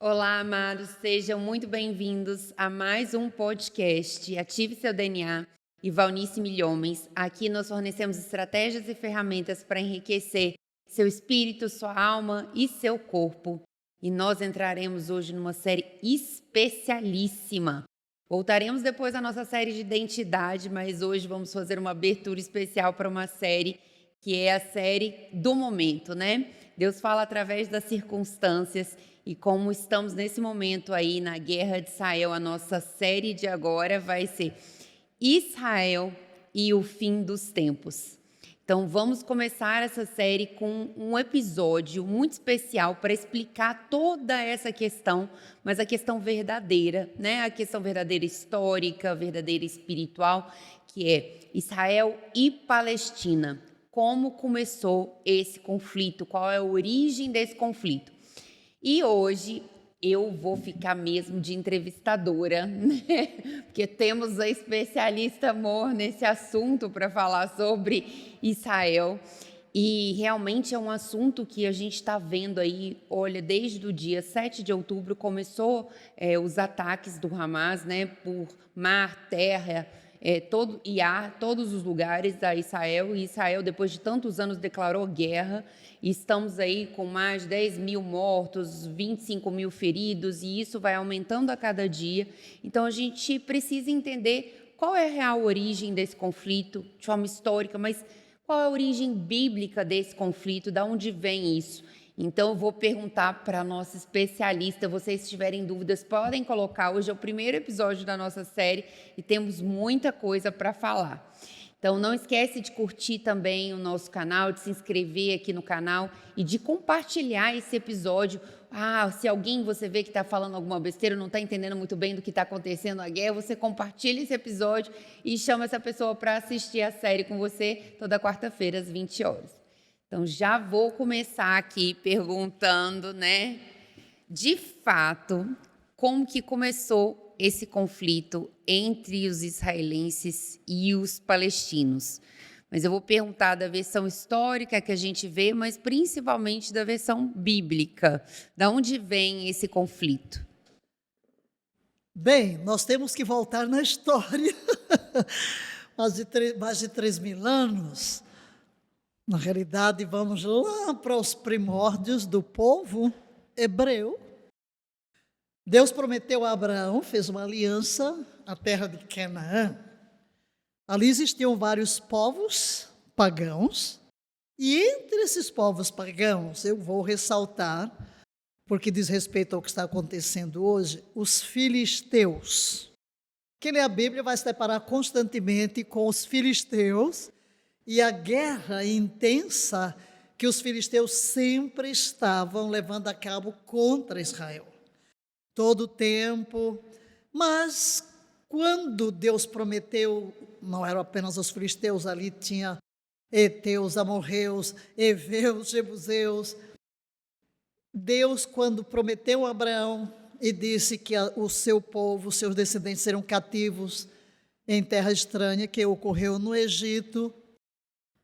Olá, amados, sejam muito bem-vindos a mais um podcast Ative Seu DNA e Valnice Milhomens. Aqui nós fornecemos estratégias e ferramentas para enriquecer seu espírito, sua alma e seu corpo. E nós entraremos hoje numa série especialíssima. Voltaremos depois à nossa série de identidade, mas hoje vamos fazer uma abertura especial para uma série que é a série do momento, né? Deus fala através das circunstâncias. E como estamos nesse momento aí na Guerra de Israel, a nossa série de agora vai ser Israel e o fim dos tempos. Então vamos começar essa série com um episódio muito especial para explicar toda essa questão, mas a questão verdadeira, né? A questão verdadeira histórica, verdadeira espiritual, que é Israel e Palestina. Como começou esse conflito? Qual é a origem desse conflito? E hoje eu vou ficar mesmo de entrevistadora, né? Porque temos a especialista amor nesse assunto para falar sobre Israel. E realmente é um assunto que a gente está vendo aí, olha, desde o dia 7 de outubro começou os ataques do Hamas, né, por mar, terra, e ar, todos os lugares a Israel. E Israel, depois de tantos anos, declarou guerra. E estamos aí com mais de 10 mil mortos, 25 mil feridos, e isso vai aumentando a cada dia. Então, a gente precisa entender qual é a real origem desse conflito, de forma histórica, mas qual é a origem bíblica desse conflito, de onde vem isso? Então, eu vou perguntar para a nossa especialista. Vocês, se tiverem dúvidas, podem colocar. Hoje é o primeiro episódio da nossa série e temos muita coisa para falar. Então, não esquece de curtir também o nosso canal, de se inscrever aqui no canal e de compartilhar esse episódio. Se alguém você vê que está falando alguma besteira, não está entendendo muito bem do que está acontecendo na guerra, você compartilha esse episódio e chama essa pessoa para assistir a série com você toda quarta-feira às 20 horas. Então, já vou começar aqui perguntando, né, de fato, como que começou esse conflito entre os israelenses e os palestinos. Mas eu vou perguntar da versão histórica que a gente vê, mas principalmente da versão bíblica. Da onde vem esse conflito? Bem, nós temos que voltar na história. Mais de 3.000 anos. Na realidade, vamos lá para os primórdios do povo hebreu. Deus prometeu a Abraão, fez uma aliança, a terra de Canaã. Ali existiam vários povos pagãos, e entre esses povos pagãos, eu vou ressaltar, porque diz respeito ao que está acontecendo hoje, os filisteus. Quem lê a Bíblia vai se deparar constantemente com os filisteus e a guerra intensa que os filisteus sempre estavam levando a cabo contra Israel. Todo o tempo, mas quando Deus prometeu, não eram apenas os filisteus, ali tinha heteus, amorreus, heveus, jebuseus. Deus, quando prometeu a Abraão e disse que o seu povo, seus descendentes serão cativos em terra estranha, que ocorreu no Egito,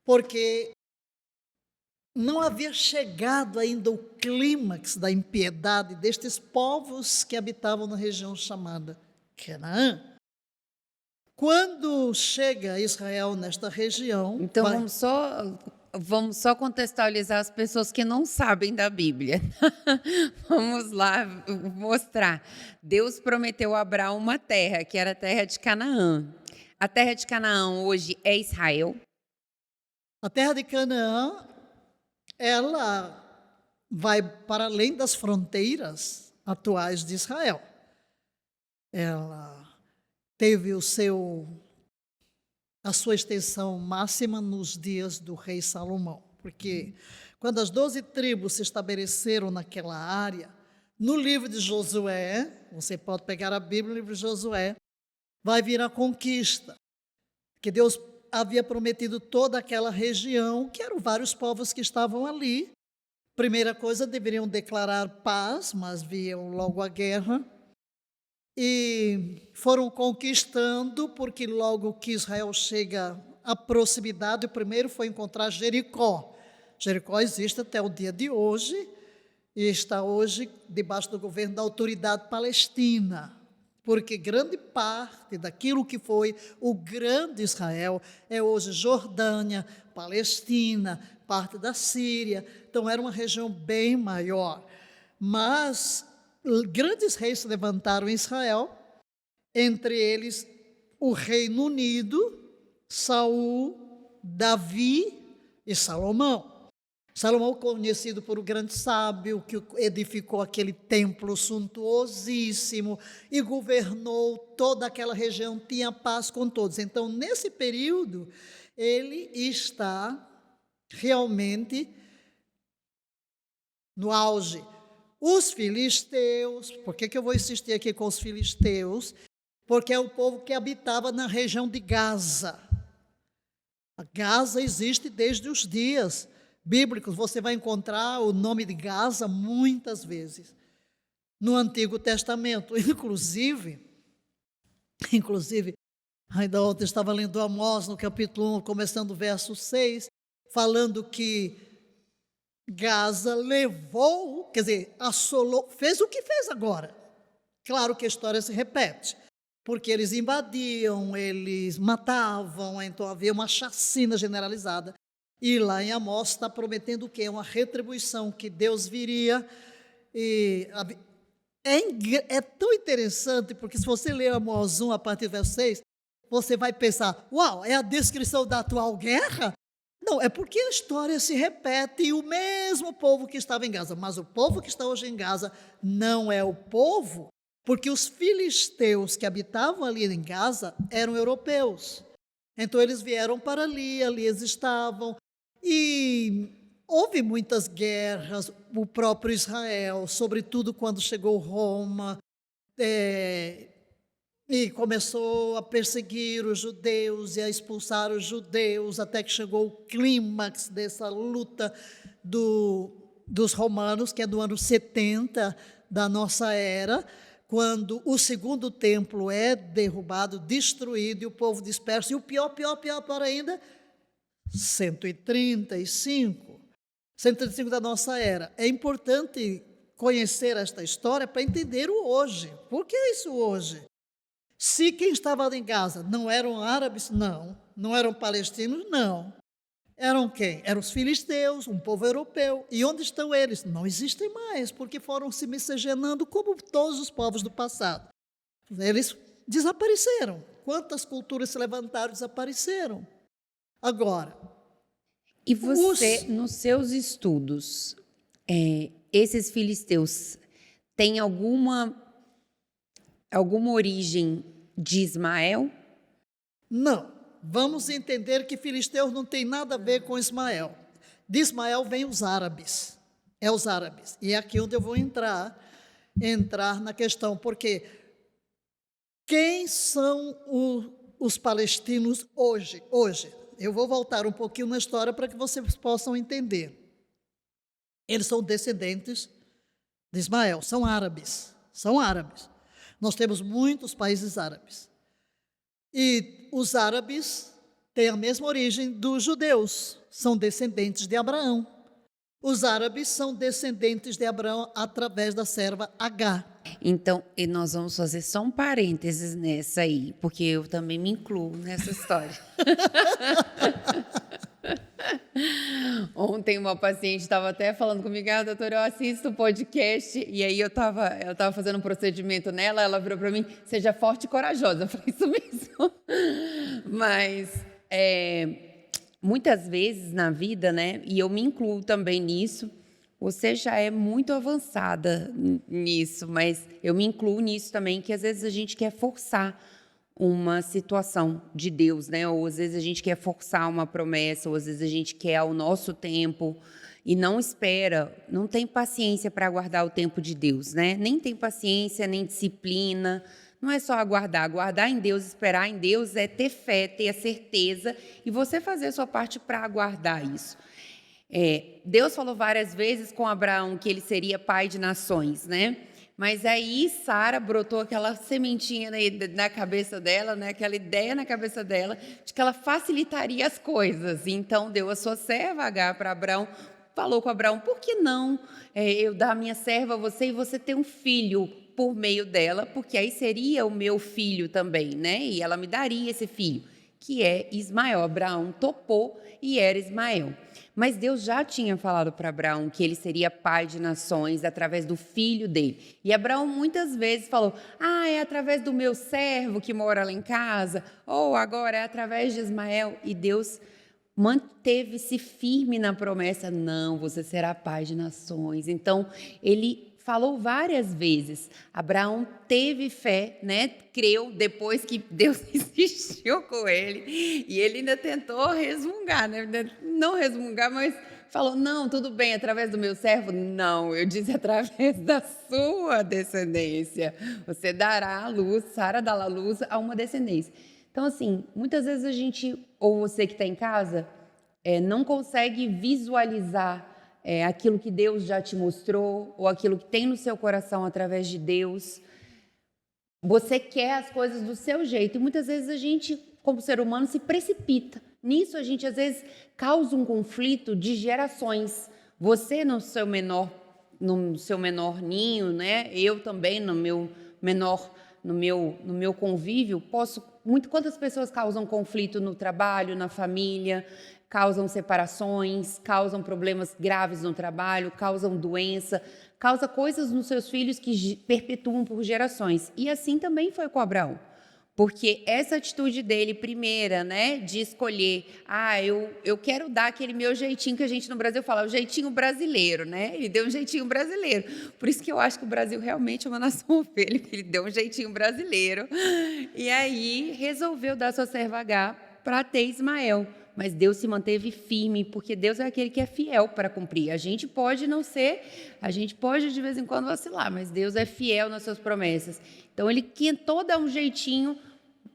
porque não havia chegado ainda o clímax da impiedade destes povos que habitavam na região chamada Canaã. Quando chega Israel nesta região... Então, vamos só contextualizar as pessoas que não sabem da Bíblia. Vamos lá mostrar. Deus prometeu a Abraão uma terra, que era a terra de Canaã. A terra de Canaã hoje é Israel. A terra de Canaã, ela vai para além das fronteiras atuais de Israel. Ela teve a sua extensão máxima nos dias do rei Salomão, porque quando as 12 tribos se estabeleceram naquela área, no livro de Josué, você pode pegar a Bíblia, no livro de Josué, vai vir a conquista, que Deus havia prometido toda aquela região, que eram vários povos que estavam ali. Primeira coisa, deveriam declarar paz, mas viam logo a guerra. E foram conquistando, porque logo que Israel chega à proximidade, o primeiro foi encontrar Jericó. Jericó existe até o dia de hoje, e está hoje debaixo do governo da Autoridade Palestina, porque grande parte daquilo que foi o grande Israel é hoje Jordânia, Palestina, parte da Síria. Então era uma região bem maior. Mas grandes reis se levantaram em Israel, entre eles o Reino Unido, Saul, Davi e Salomão. Salomão, conhecido por um grande sábio, que edificou aquele templo suntuosíssimo e governou toda aquela região, tinha paz com todos. Então, nesse período, ele está realmente no auge. Os filisteus, por que eu vou insistir aqui com os filisteus? Porque é o povo que habitava na região de Gaza. A Gaza existe desde os dias bíblicos. Você vai encontrar o nome de Gaza muitas vezes no Antigo Testamento. Inclusive, ainda ontem eu estava lendo Amós no capítulo 1, começando o verso 6, falando que Gaza levou, quer dizer, assolou, fez o que fez agora. Claro que a história se repete, porque eles invadiam, eles matavam, então havia uma chacina generalizada. E lá em Amós está prometendo o quê? Uma retribuição, que Deus viria. E é tão interessante, porque se você ler Amós 1, a partir do verso 6, você vai pensar, uau, é a descrição da atual guerra? Não, é porque a história se repete e o mesmo povo que estava em Gaza, mas o povo que está hoje em Gaza não é o povo, porque os filisteus que habitavam ali em Gaza eram europeus. Então eles vieram para ali eles estavam, e houve muitas guerras, o próprio Israel, sobretudo quando chegou Roma, e começou a perseguir os judeus e a expulsar os judeus, até que chegou o clímax dessa luta dos romanos, que é do ano 70 da nossa era, quando o segundo templo é derrubado, destruído, e o povo disperso, e o pior ainda, 135 da nossa era. É importante conhecer esta história para entender o hoje. Por que isso hoje? Se quem estava em Gaza não eram árabes, não eram palestinos, não. Eram quem? Eram os filisteus, um povo europeu. E onde estão eles? Não existem mais, porque foram se miscigenando como todos os povos do passado. Eles desapareceram. Quantas culturas se levantaram e desapareceram? Agora, e você, nos seus estudos, esses filisteus têm alguma origem de Ismael? Não. Vamos entender que filisteus não tem nada a ver com Ismael. De Ismael vem os árabes. É os árabes. E é aqui onde eu vou entrar na questão, porque quem são os palestinos hoje? Eu vou voltar um pouquinho na história para que vocês possam entender. Eles são descendentes de Ismael, são árabes. Nós temos muitos países árabes. E os árabes têm a mesma origem dos judeus, são descendentes de Abraão. Os árabes são descendentes de Abraão através da serva Agar. Então, e nós vamos fazer só um parênteses nessa aí, porque eu também me incluo nessa história. Ontem uma paciente estava até falando comigo, doutora, eu assisto o podcast, e aí eu estava fazendo um procedimento nela, ela virou para mim, seja forte e corajosa. Eu falei, isso mesmo. Mas muitas vezes na vida, né, e eu me incluo também nisso, você já é muito avançada nisso, mas eu me incluo nisso também, que às vezes a gente quer forçar uma situação de Deus, né? Ou às vezes a gente quer forçar uma promessa, ou às vezes a gente quer ao nosso tempo e não espera, não tem paciência para aguardar o tempo de Deus, né? Nem tem paciência, nem disciplina. Não é só aguardar em Deus, esperar em Deus é ter fé, ter a certeza e você fazer a sua parte para aguardar isso. Deus falou várias vezes com Abraão que ele seria pai de nações, né? Mas aí Sara brotou aquela sementinha na cabeça dela, né? Aquela ideia na cabeça dela de que ela facilitaria as coisas. Então deu a sua serva Agar para Abraão falou com Abraão, por que não eu dar a minha serva a você e você ter um filho por meio dela, porque aí seria o meu filho também, né? E ela me daria esse filho, que é Ismael. Abraão topou e era Ismael. Mas Deus já tinha falado para Abraão que ele seria pai de nações através do filho dele. E Abraão muitas vezes falou, é através do meu servo que mora lá em casa, ou agora é através de Ismael. E Deus manteve-se firme na promessa, não, você será pai de nações. Então, ele falou várias vezes. Abraão teve fé, né? Creu depois que Deus insistiu com ele. E ele ainda tentou resmungar, né? Não resmungar, mas falou, não, tudo bem, através do meu servo? Não, eu disse através da sua descendência. Você dará à luz, Sara dará à luz a uma descendência. Então, assim, muitas vezes a gente, ou você que está em casa, não consegue visualizar aquilo que Deus já te mostrou, ou aquilo que tem no seu coração através de Deus. Você quer as coisas do seu jeito, e muitas vezes a gente, como ser humano, se precipita. Nisso a gente, às vezes, causa um conflito de gerações. Você no seu menor ninho, né? Eu também no meu menor, no meu convívio, quantas pessoas causam conflito no trabalho, na família, causam separações, causam problemas graves no trabalho, causam doença, causam coisas nos seus filhos que perpetuam por gerações. E assim também foi com Abraão. Porque essa atitude dele, primeira, né, de escolher, eu quero dar aquele meu jeitinho que a gente no Brasil fala, o jeitinho brasileiro, né? Ele deu um jeitinho brasileiro. Por isso que eu acho que o Brasil realmente é uma nação ovelha, porque ele deu um jeitinho brasileiro. E aí resolveu dar sua serva Agar para ter Ismael. Mas Deus se manteve firme, porque Deus é aquele que é fiel para cumprir. A gente pode não ser, a gente pode de vez em quando vacilar, mas Deus é fiel nas suas promessas. Então ele tentou dar um jeitinho,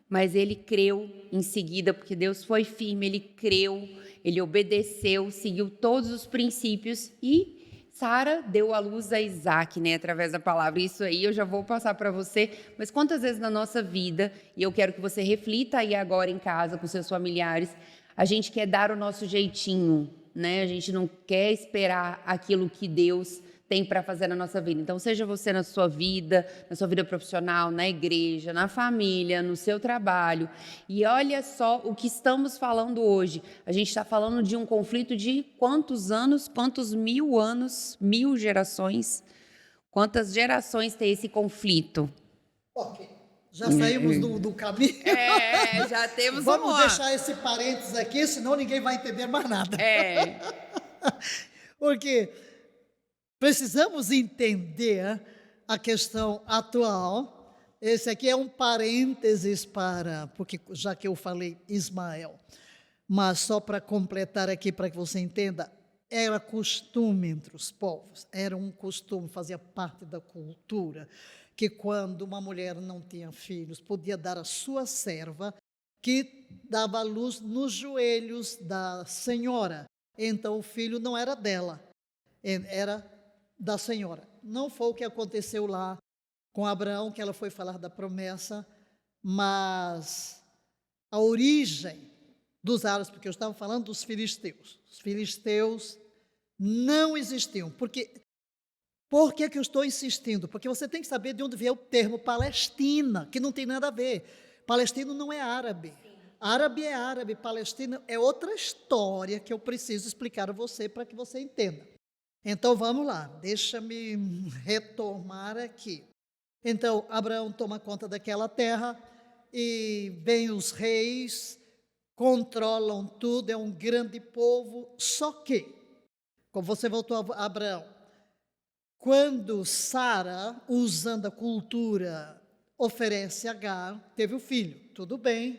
mas ele creu em seguida, porque Deus foi firme, ele creu, ele obedeceu, seguiu todos os princípios e Sara deu à luz a Isaac, né, através da palavra. Isso aí eu já vou passar para você, mas quantas vezes na nossa vida, e eu quero que você reflita aí agora em casa com seus familiares, a gente quer dar o nosso jeitinho, né? A gente não quer esperar aquilo que Deus tem para fazer na nossa vida. Então, seja você na sua vida profissional, na igreja, na família, no seu trabalho. E olha só o que estamos falando hoje. A gente está falando de um conflito de quantos anos, quantos 1000 anos, 1000 gerações. Quantas gerações tem esse conflito? Ok. Já saímos do caminho. Já temos Vamos deixar esse parênteses aqui, senão ninguém vai entender mais nada. Porque precisamos entender a questão atual. Esse aqui é um parênteses porque já que eu falei Ismael, mas só para completar aqui, para que você entenda, era costume entre os povos, era um costume, fazia parte da cultura, que quando uma mulher não tinha filhos, podia dar a sua serva, que dava a luz nos joelhos da senhora. Então o filho não era dela, era da senhora. Não foi o que aconteceu lá com Abraão, que ela foi falar da promessa, mas a origem dos árabes, porque eu estava falando dos filisteus. Os filisteus não existiam. Por que que eu estou insistindo? Porque você tem que saber de onde veio o termo Palestina, que não tem nada a ver. Palestino não é árabe. Árabe é árabe, palestino é outra história que eu preciso explicar a você para que você entenda. Então vamos lá, deixa-me retomar aqui. Então Abraão toma conta daquela terra e vem os reis, controlam tudo, é um grande povo, só que, como você voltou a Abraão, quando Sara, usando a cultura, oferece Agar, teve o filho, tudo bem,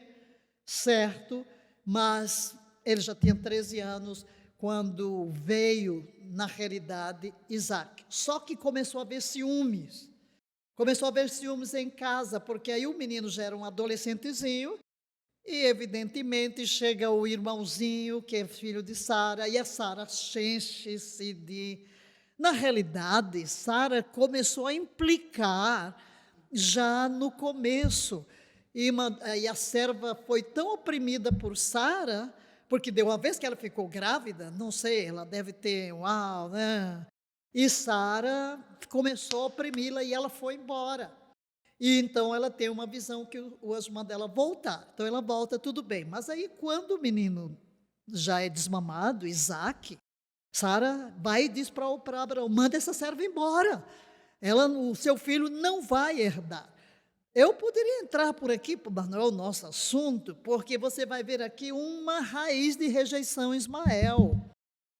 certo, mas ele já tinha 13 anos quando veio, na realidade, Isaac. Só que começou a haver ciúmes. Começou a haver ciúmes em casa, porque aí o menino já era um adolescentezinho, e evidentemente chega o irmãozinho, que é filho de Sara, e a Sara enche-se de... Na realidade, Sara começou a implicar já no começo, e a serva foi tão oprimida por Sara, Porque de uma vez que ela ficou grávida, não sei, ela deve ter, uau, né? E Sara começou a oprimi-la e ela foi embora. E então ela tem uma visão que o anjo manda ela voltar. Então ela volta, tudo bem. Mas aí quando o menino já é desmamado, Isaac, Sara vai e diz para Abraão, manda essa serva embora. O seu filho não vai herdar. Eu poderia entrar por aqui, mas não é o nosso assunto, porque você vai ver aqui uma raiz de rejeição em Ismael.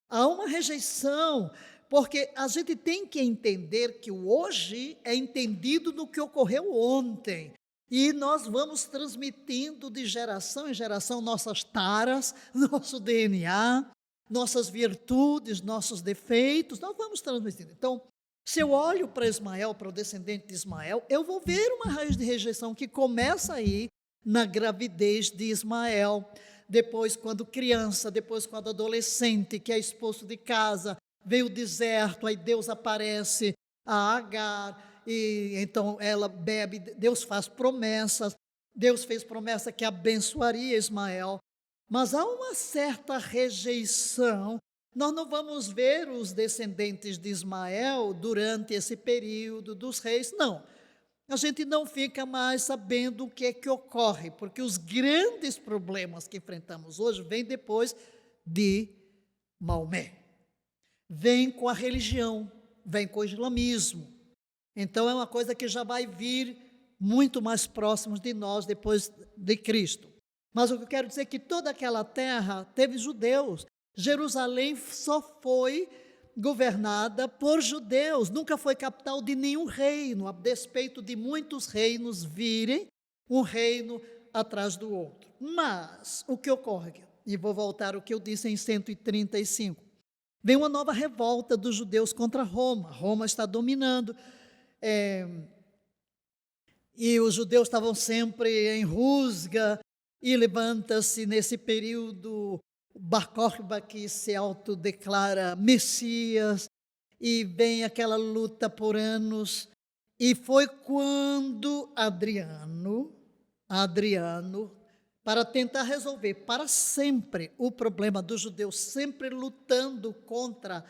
Há uma rejeição, porque a gente tem que entender que o hoje é entendido no que ocorreu ontem. E nós vamos transmitindo de geração em geração nossas taras, nosso DNA, nossas virtudes, nossos defeitos, nós vamos transmitindo. Então, se eu olho para Ismael, para o descendente de Ismael, eu vou ver uma raiz de rejeição que começa aí na gravidez de Ismael. Depois, quando criança, depois, quando adolescente, que é expulso de casa, veio o deserto, aí Deus aparece a Agar, e então ela bebe, Deus faz promessas, Deus fez promessa que abençoaria Ismael, mas há uma certa rejeição. Nós não vamos ver os descendentes de Ismael durante esse período dos reis, não. A gente não fica mais sabendo o que é que ocorre, porque os grandes problemas que enfrentamos hoje vêm depois de Maomé. Vem com a religião, vem com o islamismo. Então é uma coisa que já vai vir muito mais próximos de nós depois de Cristo. Mas o que eu quero dizer é que toda aquela terra teve judeus. Jerusalém só foi governada por judeus, nunca foi capital de nenhum reino, a despeito de muitos reinos virem um reino atrás do outro. Mas o que ocorre, e vou voltar ao que eu disse em 135, vem uma nova revolta dos judeus contra Roma. Roma está dominando, e os judeus estavam sempre em rusga, e levanta-se nesse período Bar Kokhba, que se autodeclara Messias, e vem aquela luta por anos, e foi quando Adriano, para tentar resolver para sempre o problema dos judeus, sempre lutando contra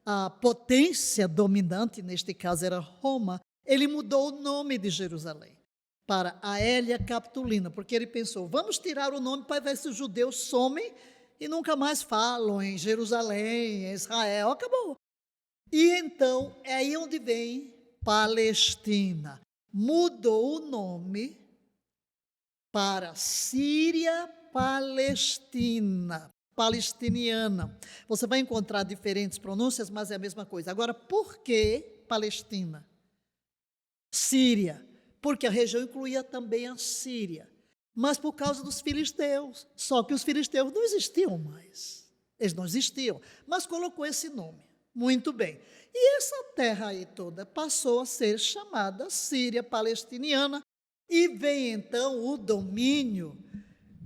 a potência dominante, neste caso era Roma, ele mudou o nome de Jerusalém para Aélia Capitolina, porque ele pensou, vamos tirar o nome para ver se os judeus somem e nunca mais falam em Jerusalém, em Israel, acabou. E então, é aí onde vem Palestina. Mudou o nome para Síria Palestina, palestiniana. Você vai encontrar diferentes pronúncias, mas é a mesma coisa. Agora, por que Palestina? Síria, porque a região incluía também a Síria. Mas por causa dos filisteus. Só que os filisteus não existiam mais. Eles não existiam, mas colocou esse nome. Muito bem. E essa terra aí toda passou a ser chamada Síria Palestiniana, e vem então o domínio,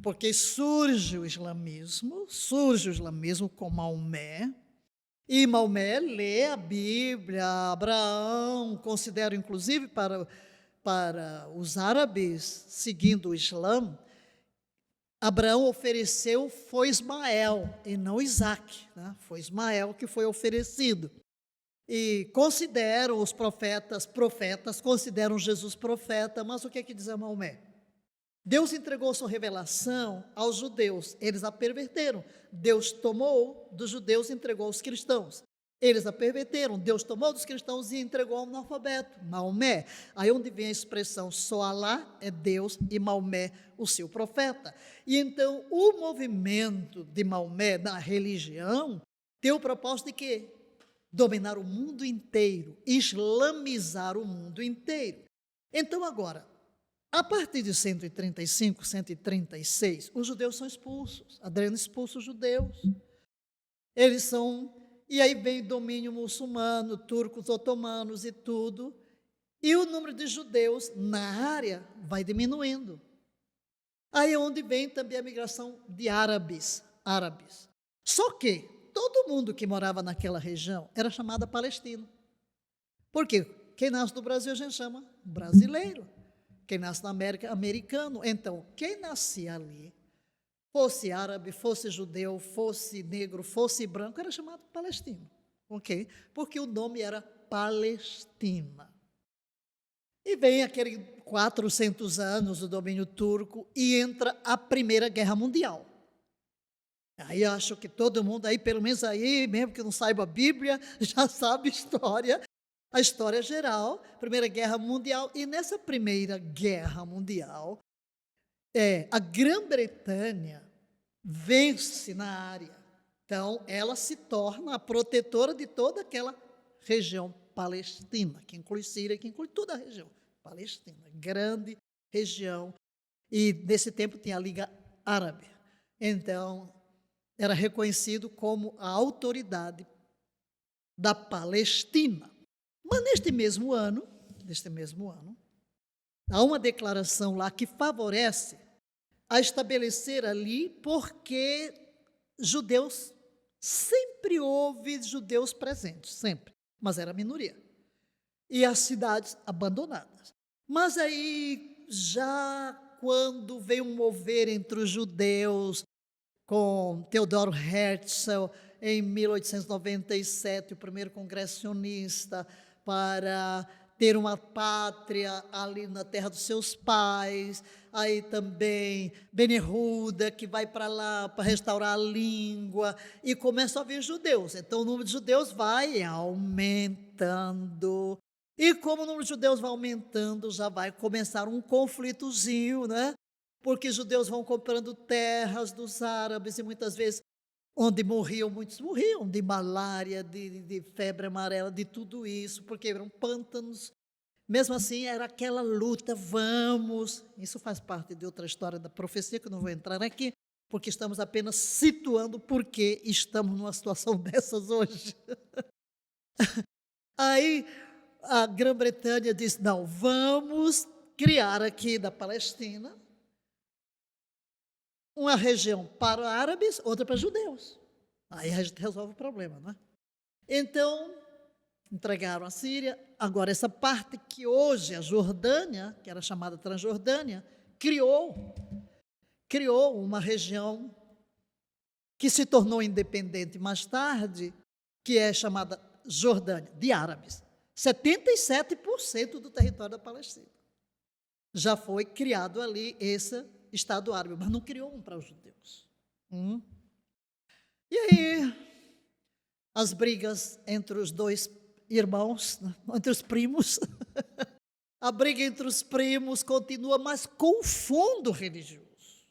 porque surge o islamismo com Maomé, e Maomé lê a Bíblia, Abraão, considera inclusive para os árabes, seguindo o Islã, Abraão ofereceu, foi Ismael, e não Isaac, né? Foi Ismael que foi oferecido. E consideram os profetas, consideram Jesus profeta, mas o que é que diz Maomé? Deus entregou sua revelação aos judeus, eles a perverteram. Deus tomou dos judeus e entregou aos cristãos. Eles a perverteram, Deus tomou dos cristãos e entregou ao analfabeto, Maomé. Aí onde vem a expressão, só Alá é Deus e Maomé o seu profeta. E então o movimento de Maomé na religião tem o propósito de quê? Dominar o mundo inteiro, islamizar o mundo inteiro. Então agora, a partir de 135, 136, os judeus são expulsos. Adriano expulsa os judeus. Eles são... E aí vem domínio muçulmano, turcos, otomanos e tudo. E o número de judeus na área vai diminuindo. Aí é onde vem também a migração de árabes. Só que todo mundo que morava naquela região era chamado palestino. Por quê? Quem nasce no Brasil a gente chama brasileiro. Quem nasce na América, americano. Então, quem nascia ali Fosse árabe, fosse judeu, fosse negro, fosse branco, era chamado palestino, ok? Porque o nome era Palestina. E vem aqueles 400 anos do domínio turco e entra a Primeira Guerra Mundial. Aí acho que todo mundo aí, pelo menos aí, mesmo que não saiba a Bíblia, já sabe a história geral, Primeira Guerra Mundial. E nessa Primeira Guerra Mundial, a Grã-Bretanha vence na área. Então, ela se torna a protetora de toda aquela região palestina, que inclui Síria, que inclui toda a região palestina, grande região. E nesse tempo tinha a Liga Árabe. Então, era reconhecido como a autoridade da Palestina. Mas neste mesmo ano, há uma declaração lá que favorece a estabelecer ali, porque judeus, sempre houve judeus presentes, sempre, mas era minoria. E as cidades abandonadas. Mas aí, já quando veio um mover entre os judeus, com Theodor Herzl, em 1897, o primeiro congresso sionista, para ter uma pátria ali na terra dos seus pais. Aí também Ben-Yehuda, que vai para lá para restaurar a língua, e começa a vir judeus. Então o número de judeus vai aumentando. E como o número de judeus vai aumentando, já vai começar um conflitozinho, né? Porque judeus vão comprando terras dos árabes, e muitas vezes, onde muitos morriam de malária, de febre amarela, de tudo isso, porque eram pântanos. Mesmo assim, era aquela luta, vamos. Isso faz parte de outra história da profecia, que eu não vou entrar aqui, porque estamos apenas situando por que estamos numa situação dessas hoje. Aí, a Grã-Bretanha disse, não, vamos criar aqui da Palestina uma região para árabes, outra para judeus. Aí a gente resolve o problema, não é? Então, entregaram a Síria. Agora, essa parte que hoje a Jordânia, que era chamada Transjordânia, criou uma região que se tornou independente mais tarde, que é chamada Jordânia, de árabes. 77% do território da Palestina já foi criado ali esse Estado árabe, mas não criou um para os judeus. E aí, as brigas entre os dois irmãos, entre os primos, a briga entre os primos continua, mas com fundo religioso.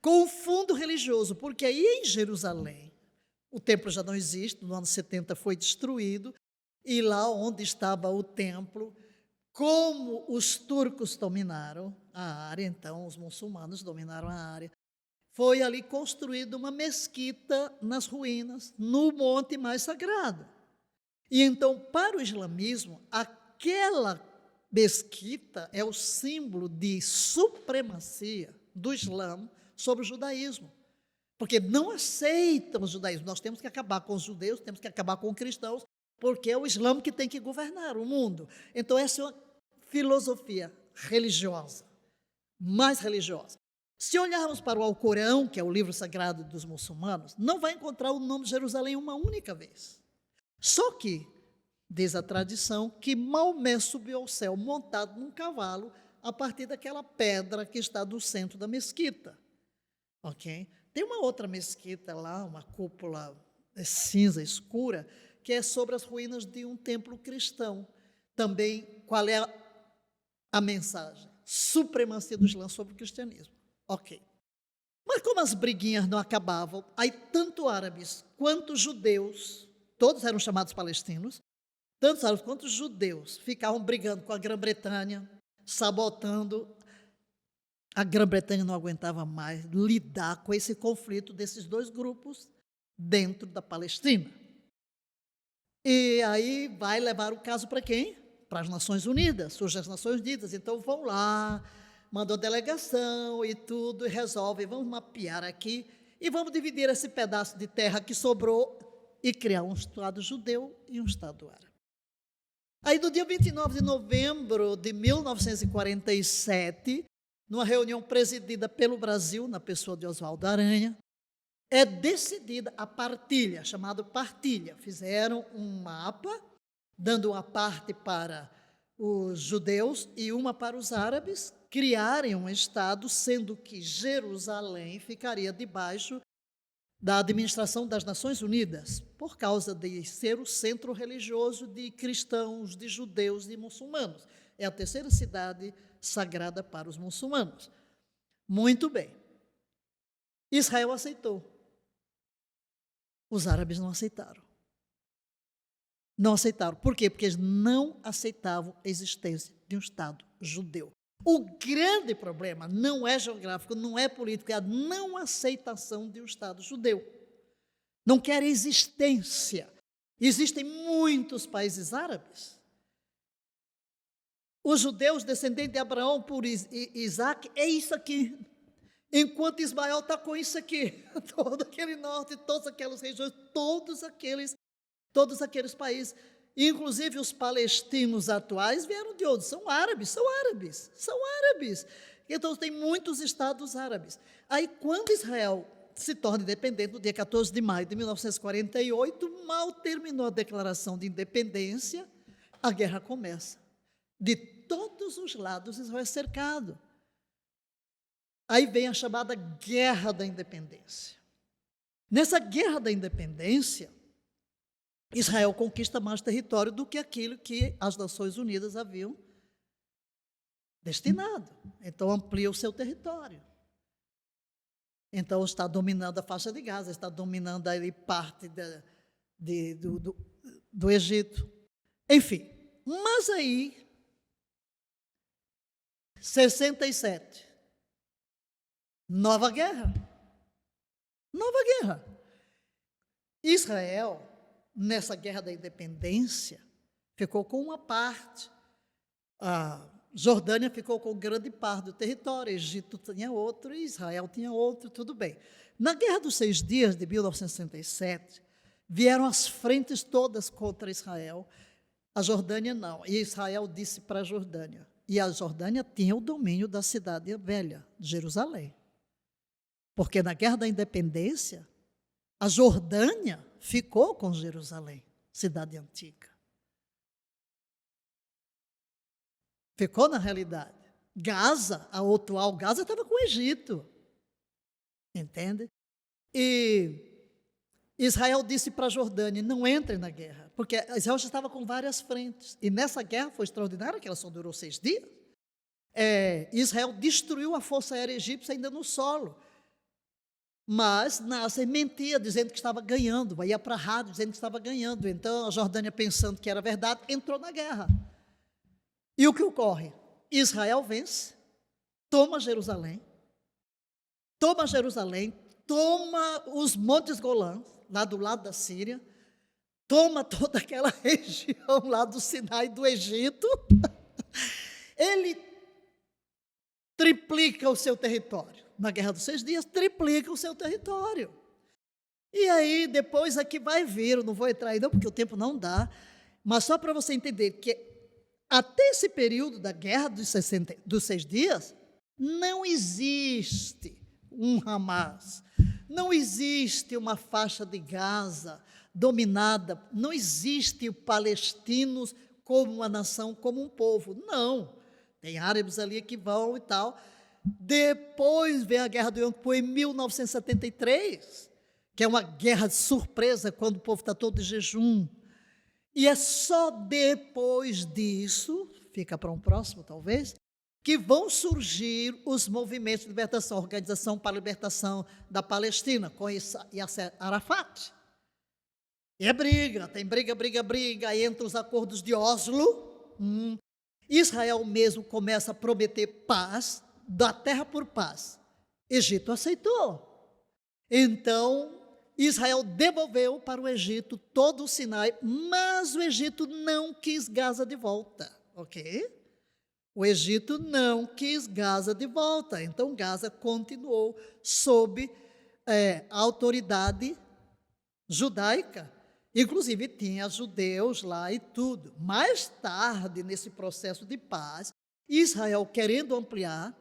Com fundo religioso, porque aí em Jerusalém, o templo já não existe, no ano 70 foi destruído, e lá onde estava o templo, como os turcos dominaram a área, então os muçulmanos dominaram a área, foi ali construída uma mesquita nas ruínas, no monte mais sagrado. E então, para o islamismo, aquela mesquita é o símbolo de supremacia do Islã sobre o judaísmo. Porque não aceitam o judaísmo. Nós temos que acabar com os judeus, temos que acabar com os cristãos, porque é o Islã que tem que governar o mundo. Então, essa é uma filosofia religiosa, mais religiosa. Se olharmos para o Alcorão, que é o livro sagrado dos muçulmanos, não vai encontrar o nome de Jerusalém uma única vez. Só que, diz a tradição, que Maomé subiu ao céu montado num cavalo a partir daquela pedra que está no centro da mesquita. Ok? Tem uma outra mesquita lá, uma cúpula cinza escura, que é sobre as ruínas de um templo cristão. Também, qual é a mensagem? Supremacia do Islã sobre o cristianismo. Ok. Mas como as briguinhas não acabavam, aí tanto árabes quanto judeus, todos eram chamados palestinos, tanto árabes quanto judeus ficavam brigando com a Grã-Bretanha, sabotando. A Grã-Bretanha não aguentava mais lidar com esse conflito desses dois grupos dentro da Palestina. E aí vai levar o caso para quem? Para as Nações Unidas, surgem as Nações Unidas. Então vão lá, mandou delegação e tudo, e resolvem, vamos mapear aqui e vamos dividir esse pedaço de terra que sobrou e criar um Estado judeu e um Estado árabe. Aí no dia 29 de novembro de 1947, numa reunião presidida pelo Brasil, na pessoa de Oswaldo Aranha, é decidida a partilha, chamada partilha. Fizeram um mapa, dando uma parte para os judeus e uma para os árabes, criarem um Estado, sendo que Jerusalém ficaria debaixo da administração das Nações Unidas, por causa de ser o centro religioso de cristãos, de judeus e muçulmanos. É a terceira cidade sagrada para os muçulmanos. Muito bem. Israel aceitou. Os árabes não aceitaram. Não aceitaram. Por quê? Porque eles não aceitavam a existência de um Estado judeu. O grande problema não é geográfico, não é político, é a não aceitação de um Estado judeu. Não quer existência. Existem muitos países árabes. Os judeus descendentes de Abraão por Isaac é isso aqui. Enquanto Ismael está com isso aqui. Todo aquele norte, todas aquelas regiões, todos aqueles países. Inclusive os palestinos atuais vieram de onde? São árabes. Então tem muitos estados árabes. Aí quando Israel se torna independente, no dia 14 de maio de 1948, mal terminou a declaração de independência, a guerra começa. De todos os lados Israel é cercado. Aí vem a chamada Guerra da Independência. Nessa Guerra da Independência, Israel conquista mais território do que aquilo que as Nações Unidas haviam destinado. Então, amplia o seu território. Então, está dominando a faixa de Gaza, está dominando ali parte do Egito. Enfim, mas aí, 67, nova guerra. Israel, nessa guerra da independência, ficou com uma parte. A Jordânia ficou com grande parte do território, Egito tinha outro, e Israel tinha outro, tudo bem. Na Guerra dos 6 Dias, de 1967, vieram as frentes todas contra Israel, a Jordânia não, e Israel disse para a Jordânia, e a Jordânia tinha o domínio da cidade velha, de Jerusalém. Porque na Guerra da Independência, a Jordânia ficou com Jerusalém, cidade antiga. Ficou na realidade. Gaza, a atual Gaza, estava com o Egito. Entende? E Israel disse para a Jordânia, não entre na guerra, porque Israel já estava com várias frentes. E nessa guerra foi extraordinária, que ela só durou 6 dias. Israel destruiu a força aérea egípcia ainda no solo. Mas Nasser mentia, dizendo que estava ganhando, ia para a rádio dizendo que estava ganhando. Então, a Jordânia, pensando que era verdade, entrou na guerra. E o que ocorre? Israel vence, toma Jerusalém, toma os Montes Golã, lá do lado da Síria, toma toda aquela região lá do Sinai, do Egito. Ele triplica o seu território. Na Guerra dos 6 Dias, triplica o seu território. E aí, depois aqui vai vir, eu não vou entrar aí não, porque o tempo não dá, mas só para você entender que até esse período da Guerra dos 6 Dias, não existe um Hamas, não existe uma faixa de Gaza dominada, não existe palestinos como uma nação, como um povo, não. Tem árabes ali que vão e tal. Depois vem a Guerra do Yom Kippur em 1973, que é uma guerra de surpresa, quando o povo está todo de jejum. E é só depois disso, fica para um próximo talvez, que vão surgir os movimentos de libertação, a Organização para a Libertação da Palestina, com Yasser Arafat. E é briga, tem briga, aí entra os acordos de Oslo. Israel mesmo começa a prometer paz, da terra por paz. Egito aceitou. Então, Israel devolveu para o Egito todo o Sinai, mas o Egito não quis Gaza de volta, ok? O Egito não quis Gaza de volta, então Gaza continuou sob a autoridade judaica. Inclusive tinha judeus lá e tudo. Mais tarde, nesse processo de paz, Israel querendo ampliar,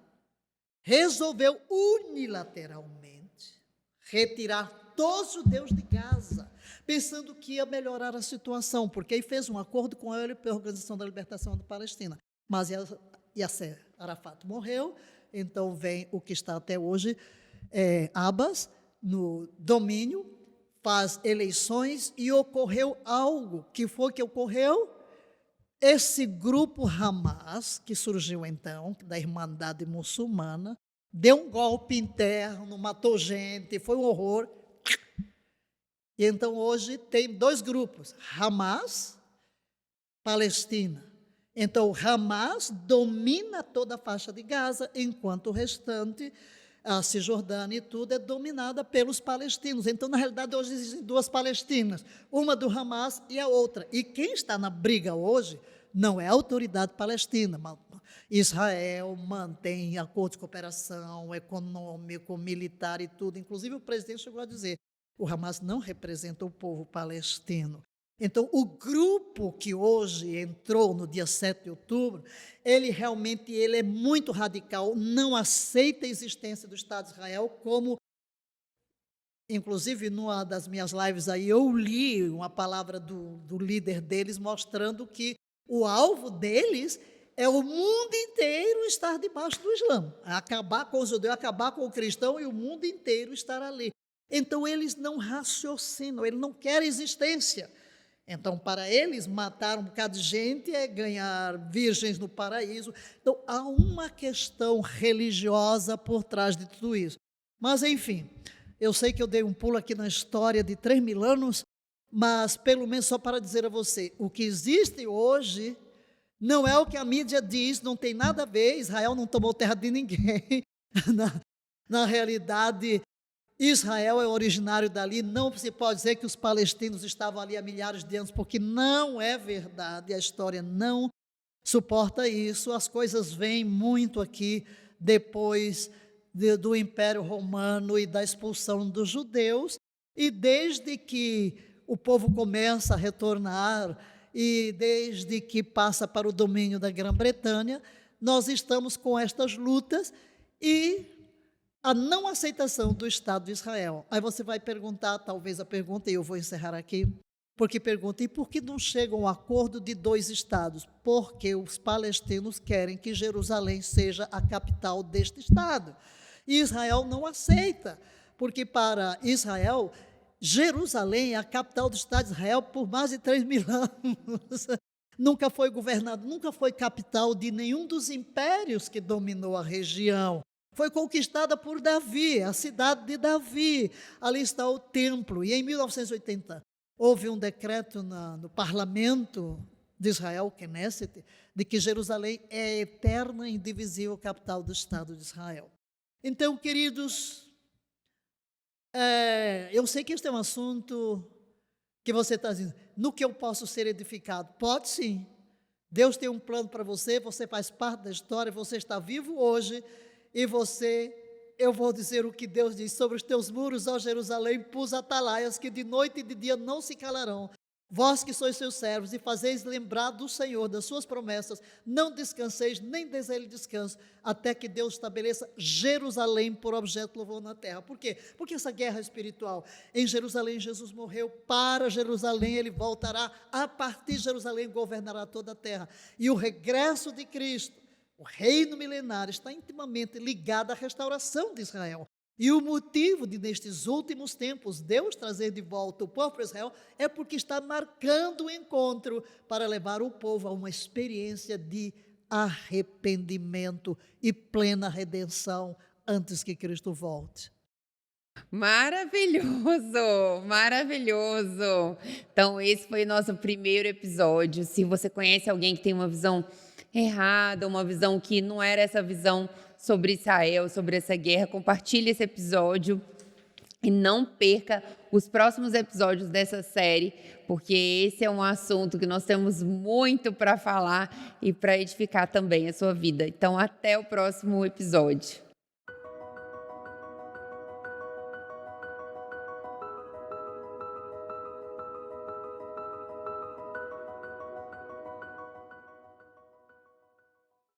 resolveu unilateralmente retirar todos os judeus de Gaza, pensando que ia melhorar a situação, porque aí fez um acordo com ele pela Organização da Libertação da Palestina. Mas Yasser Arafat morreu, então vem o que está até hoje, Abbas, no domínio, faz eleições e ocorreu algo. Que foi que ocorreu? Esse grupo Hamas, que surgiu então, da Irmandade Muçulmana, deu um golpe interno, matou gente, foi um horror. E então hoje tem dois grupos, Hamas, Palestina. Então, Hamas domina toda a faixa de Gaza, enquanto o restante, a Cisjordânia e tudo, é dominada pelos palestinos. Então, na realidade, hoje existem duas Palestinas, uma do Hamas e a outra. E quem está na briga hoje não é a autoridade palestina. Israel mantém acordo de cooperação econômico, militar e tudo. Inclusive, o presidente chegou a dizer, o Hamas não representa o povo palestino. Então, o grupo que hoje entrou no dia 7 de outubro, ele é muito radical, não aceita a existência do Estado de Israel, como, inclusive, numa das minhas lives aí, eu li uma palavra do líder deles, mostrando que o alvo deles é o mundo inteiro estar debaixo do Islã, acabar com o judeu, acabar com o cristão e o mundo inteiro estar ali. Então, eles não raciocinam, eles não querem existência. Então, para eles, matar um bocado de gente é ganhar virgens no paraíso. Então, há uma questão religiosa por trás de tudo isso. Mas, enfim, eu sei que eu dei um pulo aqui na história de 3.000 anos, mas, pelo menos, só para dizer a você, o que existe hoje não é o que a mídia diz, não tem nada a ver, Israel não tomou terra de ninguém. Na realidade, Israel é originário dali, não se pode dizer que os palestinos estavam ali há milhares de anos, porque não é verdade, a história não suporta isso, as coisas vêm muito aqui depois do Império Romano e da expulsão dos judeus, e desde que o povo começa a retornar, e desde que passa para o domínio da Grã-Bretanha, nós estamos com estas lutas e a não aceitação do Estado de Israel. Aí você vai perguntar, talvez a pergunta, e eu vou encerrar aqui, porque pergunta, e por que não chega a um acordo de 2 estados? Porque os palestinos querem que Jerusalém seja a capital deste Estado. E Israel não aceita, porque para Israel, Jerusalém é a capital do Estado de Israel por mais de 3.000 anos. Nunca foi governado, nunca foi capital de nenhum dos impérios que dominou a região. Foi conquistada por Davi, a cidade de Davi. Ali está o templo. E em 1980, houve um decreto no parlamento de Israel, Knesset, de que Jerusalém é a eterna e indivisível capital do Estado de Israel. Então, queridos, eu sei que este é um assunto que você está dizendo, no que eu posso ser edificado? Pode sim. Deus tem um plano para você, você faz parte da história, você está vivo hoje, e eu vou dizer o que Deus diz, sobre os teus muros, ó Jerusalém, pus atalaias, que de noite e de dia não se calarão. Vós que sois seus servos, e fazeis lembrar do Senhor, das suas promessas, não descanseis, nem deis a ele descanso, até que Deus estabeleça Jerusalém por objeto de louvor na terra. Por quê? Porque essa guerra espiritual, em Jerusalém Jesus morreu, para Jerusalém ele voltará, a partir de Jerusalém governará toda a terra. E o regresso de Cristo, o reino milenário, está intimamente ligado à restauração de Israel. E o motivo de, nestes últimos tempos, Deus trazer de volta o povo para Israel é porque está marcando o encontro para levar o povo a uma experiência de arrependimento e plena redenção antes que Cristo volte. Maravilhoso, maravilhoso. Então, esse foi o nosso primeiro episódio. Se você conhece alguém que tem uma visão errada, uma visão que não era essa visão sobre Israel, sobre essa guerra, compartilhe esse episódio e não perca os próximos episódios dessa série, porque esse é um assunto que nós temos muito para falar e para edificar também a sua vida. Então, até o próximo episódio.